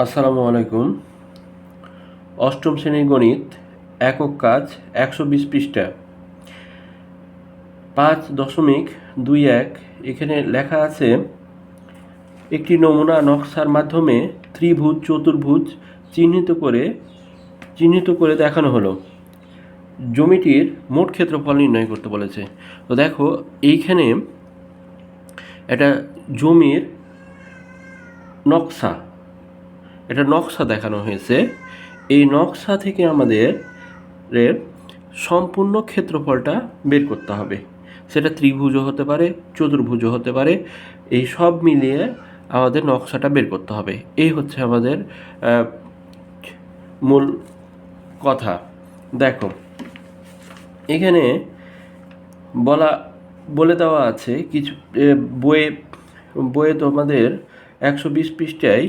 আসসালামু আলাইকুম। অষ্টম শ্রেণীর গণিত একক কাজ ১২০ পৃষ্ঠা ৫.২১ এখানে লেখা আছে একটি নমুনা নকশার মাধ্যমে ত্রিভুজ চতুর্ভুজ চিহ্নিত করে দেখানো হলো। জমিটির মোট ক্ষেত্রফল নির্ণয় করতে বলেছে। তো দেখো এইখানে একটা জমির নকশা দেখানো হয়েছে। এই নকশা থেকে আমাদের সম্পূর্ণ ক্ষেত্রফলটা বের করতে হবে। সেটা ত্রিভুজও হতে পারে, চতুর্ভুজও হতে পারে। এই সব মিলিয়ে আমাদের নকশাটা বের করতে হবে। এই হচ্ছে আমাদের মূল কথা। দেখো এখানে বলে দেওয়া আছে কিছু বইয়ে তোমাদের ১২০ পৃষ্ঠায়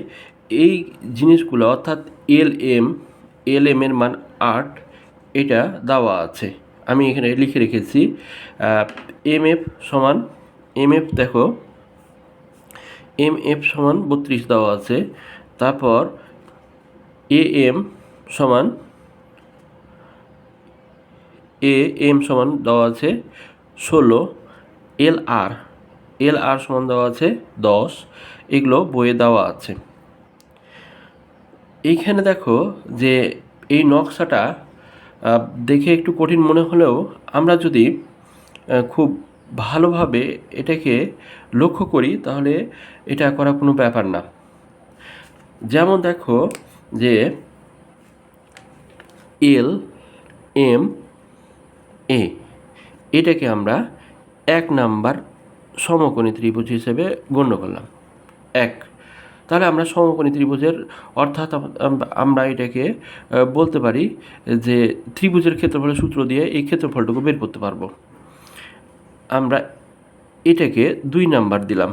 এই জিনিসগুলো অর্থাৎ এল এম এর মান ৮ এটা দেওয়া আছে। আমি এখানে লিখে রেখেছি দেখো এম এফ সমান ৩২ দেওয়া আছে। তারপর এম সমান সমান দেওয়া আছে ১৬, এল আর সমান দেওয়া আছে ১০। এগুলো বইয়ে দেওয়া আছে। এইখানে দেখো যে এই নকশাটা দেখে একটু কঠিন মনে হলেও আমরা যদি খুব ভালোভাবে এটাকে লক্ষ্য করি তাহলে এটা করা কোনো ব্যাপার না। যেমন দেখো যে এল এম এ এটাকে আমরা ১ নাম্বার সমকোণী ত্রিভুজ হিসেবে গণ্য করলাম। ১, তাহলে আমরা সমকোণী ত্রিভুজের অর্থাৎ আমরা এটাকে বলতে পারি যে ত্রিভুজের ক্ষেত্রফলের সূত্র দিয়ে এই ক্ষেত্রফলটুকু বের করতে পারবো। আমরা এটাকে ২ নাম্বার দিলাম।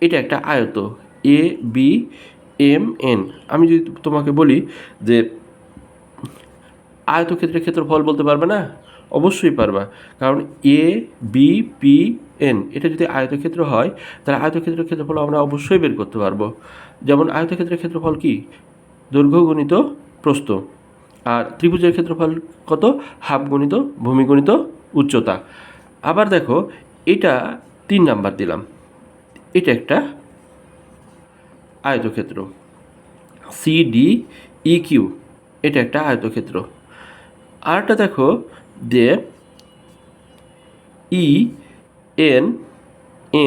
এটা একটা আয়ত এ বি এম এন। আমি যদি তোমাকে বলি যে আয়তক্ষেত্রের ক্ষেত্রফল বলতে পারবে না? অবশ্যই পারবা, কারণ এ বি পি এন এটা যদি আয়তক্ষেত্র হয় তাহলে আয়তক্ষেত্রের ক্ষেত্রফল আমরা অবশ্যই বের করতে পারবো। যেমন আয়তক্ষেত্রের ক্ষেত্রফল কি? দৈর্ঘ্য গণিত প্রস্থ। আর ত্রিভুজের ক্ষেত্রফল কত? হাফ গণিত ভূমি গণিত উচ্চতা। আবার দেখো এটা ৩ নাম্বার দিলাম। এটা একটা আয়তক্ষেত্র সি ডি ই কিউ, এটা একটা আয়তক্ষেত্র। আরটা দেখো যে ই এন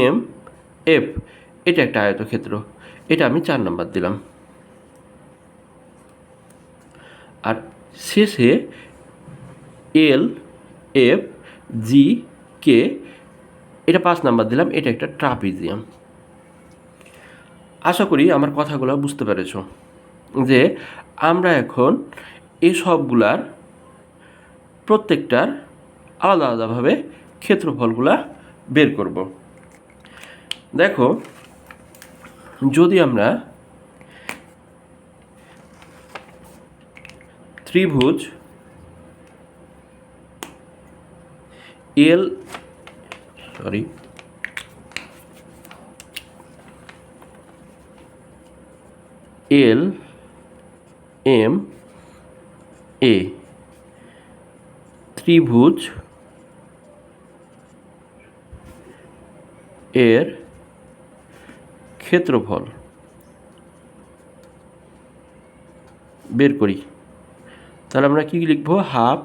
এম এফ, এটা একটা আয়তক্ষেত্র। এটা আমি ৪ নাম্বার দিলাম। আর শেষে এল এফ জি কে, এটা ৫ নাম্বার দিলাম। এটা একটা ট্রাপিজিয়াম। আশা করি আমার কথাগুলো বুঝতে পেরেছ যে আমরা এখন এই সবগুলার প্রত্যেকটার আলাদা আলাদাভাবে ক্ষেত্রফলগুলা বের করব। দেখো যদি আমরা ত্রিভুজ এল এম এ ত্রিভুজ এর ক্ষেত্রফল বের করি, তাহলে আমরা কি লিখব? হাফ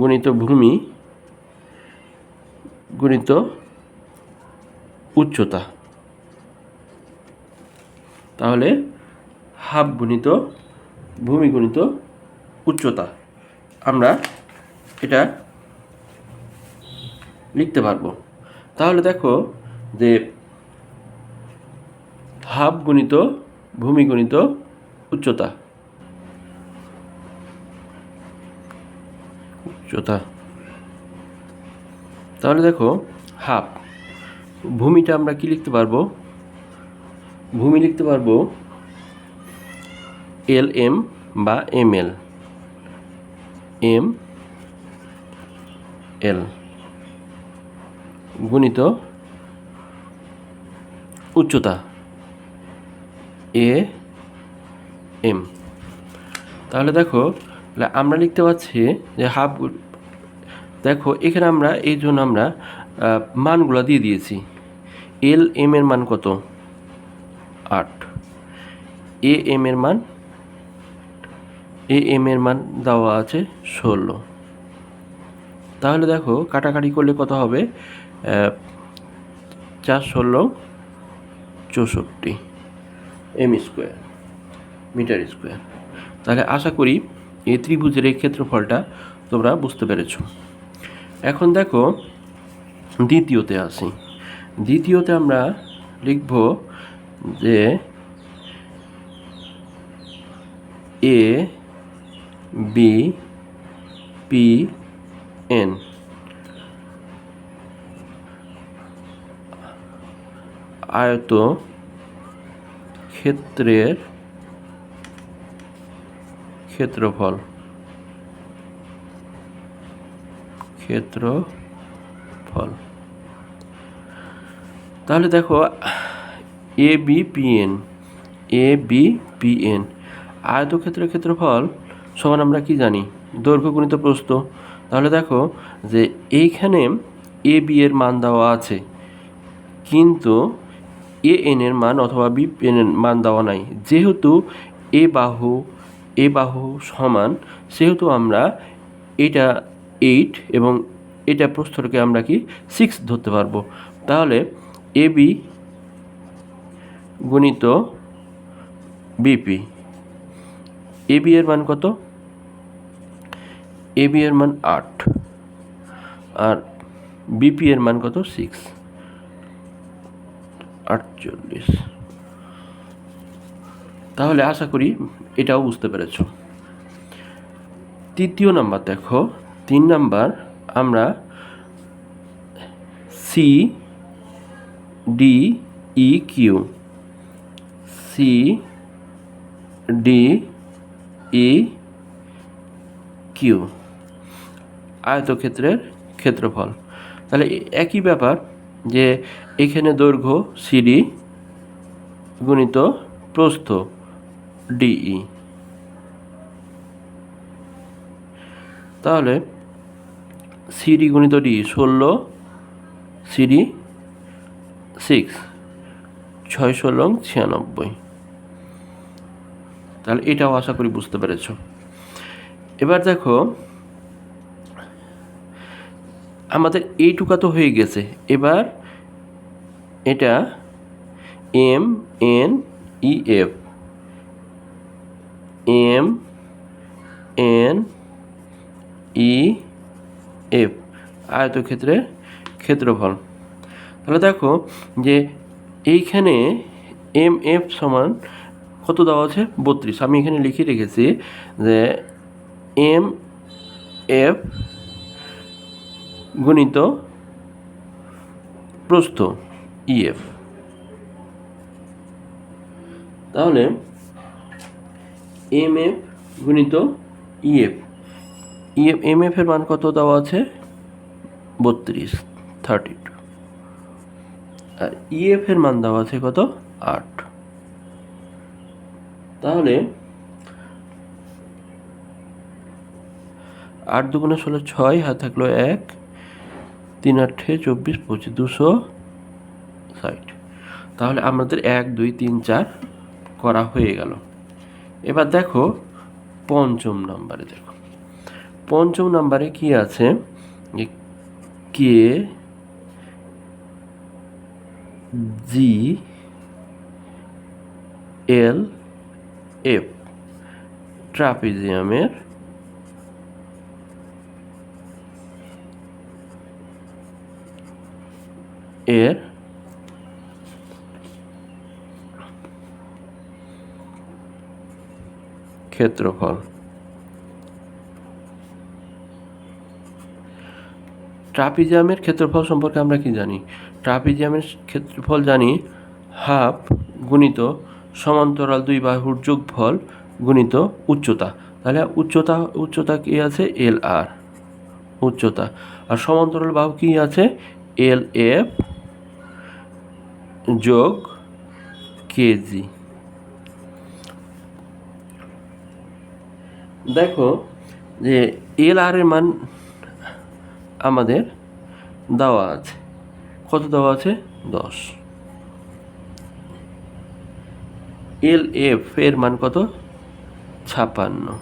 গুণিত ভূমি গুণিত উচ্চতা। তাহলে হাফ গুণিত ভূমি গুণিত উচ্চতা আমরা এটা লিখতে পারবো। তাহলে দেখো যে হাফ গুণিত ভূমি গুণিত উচ্চতা তাহলে দেখো হাফ ভূমিটা আমরা কি লিখতে পারবো? ভূমি লিখতে পারবো এল এম বা এম এল গুণিত উচ্চতা এ এম। তাহলে দেখো আমরা লিখতে পাচ্ছি যে হাফ, দেখো এখানে আমরা এই জন্য আমরা মানগুলো দিয়ে দিয়েছি। এল এম এর মান কত? 8। এ এম এর মান দেওয়া আছে 16। তাহলে দেখো কাটাকাটি করলে কত হবে? 4 16 64 এম স্কোয়ার, মিটার স্কোয়ার। তাহলে আশা করি এই ত্রিভুজের এই ক্ষেত্রফলটা তোমরা বুঝতে পেরেছ। এখন দেখো দ্বিতীয়তে আসি। দ্বিতীয়তে আমরা লিখব যে এ বি পি এন আয়ত ক্ষেত্রের ক্ষেত্রফল তাহলে দেখো এ বি পি এন আয়তক্ষেত্রের ক্ষেত্রফল সমান আমরা কি জানি? দৈর্ঘ্য গুণিত প্রস্থ। তাহলে দেখো যে এইখানে এ বি এর মান দেওয়া আছে, কিন্তু এ এন এর মান অথবা বি এন এর মান দেওয়া নাই। যেহেতু এ বাহু সমান, সেহেতু আমরা এটা 8 এবং এটা প্রস্থটাকে আমরা কি 6 ধরতে পারবো। তাহলে এ বি গুণিত বিপি, এ বি এর মান কত? এ বি এর মান 8 আর বিপি এর মান কত? 6, 48। তাহলে আশা করি এটাও বুঝতে পেরেছ। তৃতীয় নাম্বার দেখো, 3 নাম্বার আমরা সি ডি ই কিউ আয়তক্ষেত্রের ক্ষেত্রফল। তাহলে একই ব্যাপার যে এখানে দৈর্ঘ্য সিডি গুণিত প্রস্থ ডিই। তাহলে সিডি গুণিত ডি 16, সিডি 6, 6 16 96। তাহলে এটাও আশা করি বুঝতে পেরেছ। এবার দেখো আমাদের এইটুকা তো হয়ে গেছে। এবার এটা এম এন ই এফ আয়তক্ষেত্রের ক্ষেত্রফল। তাহলে দেখো যে এইখানে এম এফ সমান কত দেওয়া আছে? 32। আমি এখানে লিখে রেখেছি যে এম এফ গুণিত প্রস্থ ইএফ। তাহলে এম এফ গুণিত ইএফ, এম এফ এর মান কত দেওয়া আছে? 32, 32। আর ইএফ এর মান দেওয়া আছে কত? 8। তাহলে 8 দুগুণে 16, 6 হাত থাকলো 1, 3 8 24 25 260। তাহলে আমাদের 1 2 3 4 করা হয়ে গেল। এবার দেখো পঞ্চম নাম্বারে কি আছে? কে জি এল এফ ট্রাপিজিয়ামের এর ক্ষেত্রফল। ট্রাপিজিয়ামের ক্ষেত্রফল সম্পর্কে আমরা কি জানি? ট্রাপিজিয়ামের ক্ষেত্রফল জানি হাফ গুণিত সমান্তরাল দুই বাহুর যোগফল গুণিত উচ্চতা। তাহলে উচ্চতা কি আছে? এল আর উচ্চতা। আর সমান্তরাল বাহু কি আছে? এল এফ যোগ কেজি। দেখো যে এল আর এর মান আমাদের দেওয়া আছে, কত দেওয়া আছে? 10। এল এফ এর মান কত? 56।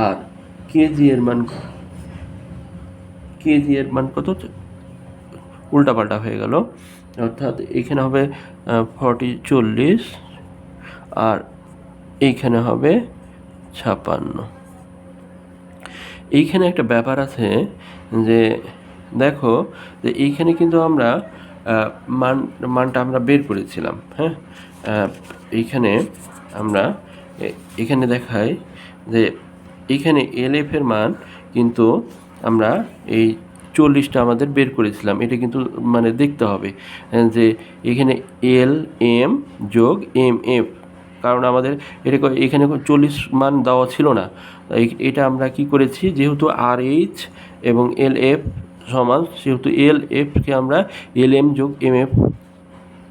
আর কেজি এর মান কত? উল্টাপাল্টা হয়ে গেল, অর্থাৎ এখানে হবে 40 আর এইখানে হবে 56। এইখানে একটা ব্যাপার আছে যে দেখো যে এইখানে কিন্তু আমরা মানটা আমরা বের করেছিলাম। হ্যাঁ, এইখানে আমরা এখানে দেখাই যে এইখানে এল এফ এর মান কিন্তু আমরা এই 40টা আমাদের বের করেছিলাম। এটা কিন্তু মানে দেখতে হবে যে এখানে এল এম যোগ এম এফ, কারণ আমাদের এখানে 40 মান দেওয়া ছিল না। এটা আমরা কি করেছি, যেহেতু আর এইচ এবং এল এফ সমান, সেহেতু এল এফকে আমরা এল এম যোগ এম এফ,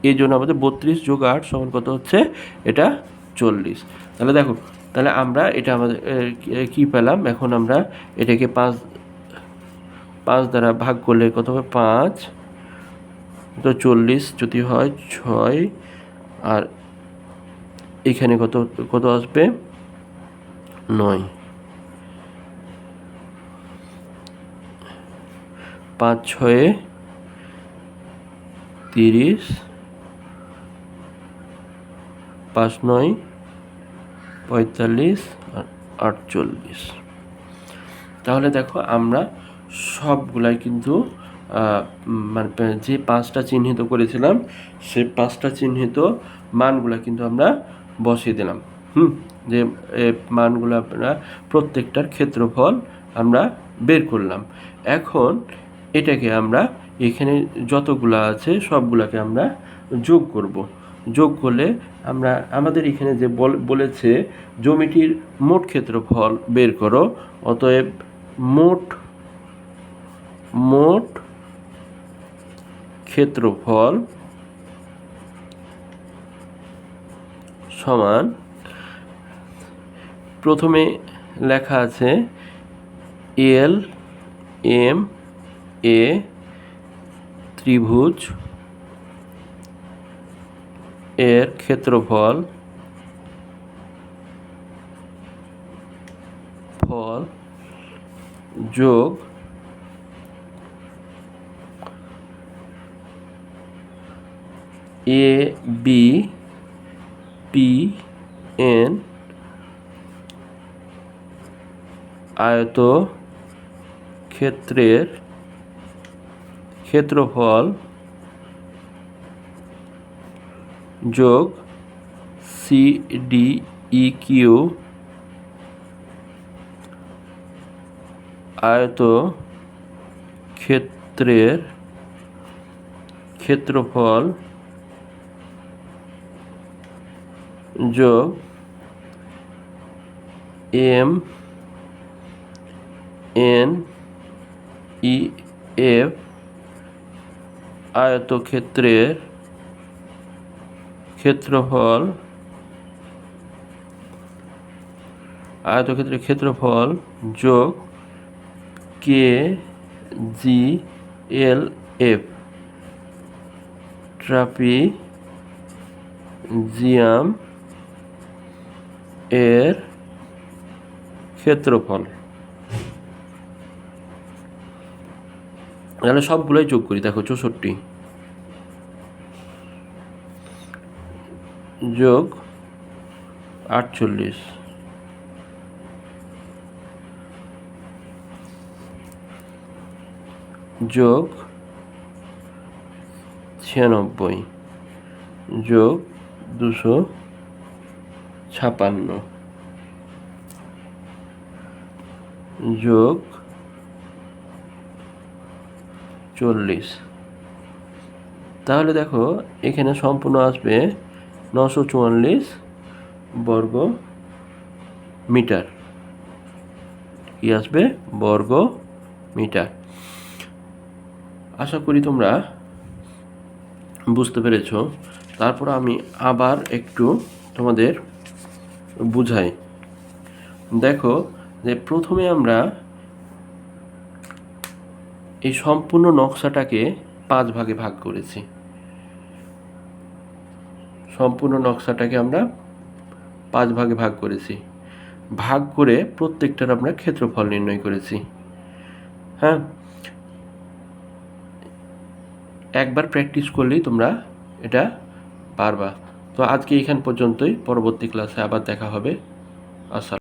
এই জন্য আমাদের 32 যোগ 8 সমান কত হচ্ছে? এটা 40। তাহলে দেখো, তাহলে আমরা এটা আমাদের কি পেলাম? এখন আমরা এটাকে 5 দ্বারা ভাগ করলে কত হবে? 5 তো 40 যদি হয় 6, আর এখানে কত আসবে? 9। 5 6 30, 5 9 45 আর 48। তাহলে দেখো আমরা সবগুলাই কিন্তু মানে যে 5টা চিহ্নিত করেছিলাম সেই 5টা চিহ্নিত মানগুলা কিন্তু আমরা বসিয়ে দিলাম। যে মানগুলো আমরা প্রত্যেকটার ক্ষেত্রফল আমরা বের করলাম। এখন এটাকে আমরা এখানে যতগুলো আছে সবগুলাকে আমরা যোগ করব। যোগ করলে আমাদের এখানে যে বলেছে জমিটির মোট ক্ষেত্রফল বের করো, অতএব মোট ক্ষেত্রফল সমান, প্রথমে লেখা আছে এল এম এ ত্রিভুজ এর ক্ষেত্রফল যোগ এ বি পি এন আয়ত ক্ষেত্রের ক্ষেত্রফল যোগ সি ডি ই কিউ আয়ত ক্ষেত্রের ক্ষেত্রফল যোগ এম এন ই এফ আয়তক্ষেত্রের ক্ষেত্রফল যোগ কে জি এল এফ ট্রাপিজিয়াম এর ক্ষেত্রফল। তাহলে সবগুলোই যোগ করি। দেখো 64 যোগ 48 যোগ 96 যোগ 256 যোগ 40। তাহলে দেখো এখানে সম্পূর্ণ আসবে 944 বর্গ মিটার। কি আসবে? বর্গ মিটার। আশা করি তোমরা বুঝতে পেরেছো? তারপর আমি আবার একটু তোমাদের বুঝাই। দেখো যে প্রথমে আমরা এই সম্পূর্ণ নকশাটাকে 5 ভাগে ভাগ করেছি। সম্পূর্ণ নকশাটাকে আমরা 5 ভাগে ভাগ করেছি। ভাগ করে প্রত্যেকটার আমরা ক্ষেত্রফল নির্ণয় করেছি। হ্যাঁ, একবার প্র্যাকটিস করলেই তোমরা এটা পারবা। তো আজকে এখান পর্যন্তই, পরবর্তী ক্লাসে আবার দেখা হবে। আসসালাম।